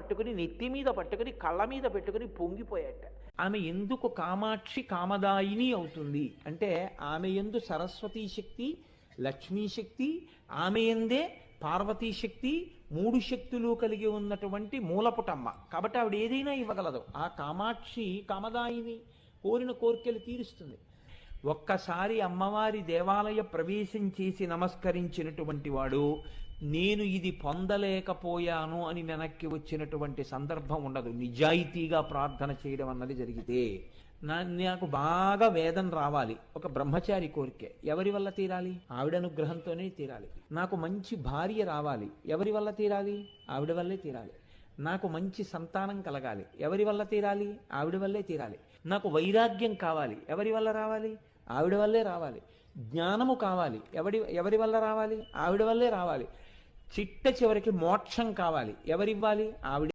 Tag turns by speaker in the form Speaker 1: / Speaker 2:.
Speaker 1: పట్టుకుని నెత్తి మీద పట్టుకుని కళ్ళ మీద పెట్టుకుని పొంగిపోయాట. ఆమె ఎందుకు కామాక్షి కామదాయిని అవుతుంది అంటే ఆమె యందు సరస్వతీ శక్తి, లక్ష్మీ శక్తి, ఆమె యందే పార్వతీ శక్తి, మూడు శక్తులు కలిగి ఉన్నటువంటి మూలపుటమ్మ. కాబట్టి ఆవిడ ఏదైనా ఇవ్వగలదు. ఆ కామాక్షి కామదాయిని, కోరిన కోరికలు తీరుస్తుంది. ఒక్కసారి అమ్మవారి దేవాలయ ప్రవేశం చేసి నమస్కరించినటువంటి వాడు నేను ఇది పొందలేకపోయాను అని వెనక్కి వచ్చినటువంటి సందర్భం ఉండదు. నిజాయితీగా ప్రార్థన చేయడం అన్నది జరిగితే నాకు బాగా వేదన రావాలి, ఒక బ్రహ్మచారి కోరికే, ఎవరి వల్ల తీరాలి? ఆవిడ అనుగ్రహంతోనే తీరాలి. నాకు మంచి భార్య రావాలి, ఎవరి వల్ల తీరాలి? ఆవిడ వల్లే తీరాలి. నాకు మంచి సంతానం కలగాలి, ఎవరి వల్ల తీరాలి? ఆవిడ వల్లే తీరాలి. నాకు వైరాగ్యం కావాలి, ఎవరి వల్ల రావాలి? ఆవిడ వల్లే రావాలి. జ్ఞానము కావాలి, ఎవరి వల్ల రావాలి? ఆవిడ వల్లే రావాలి. చిట్ట చివరికి మోక్షం కావాలి, ఎవరివ్వాలి? ఆవిడ.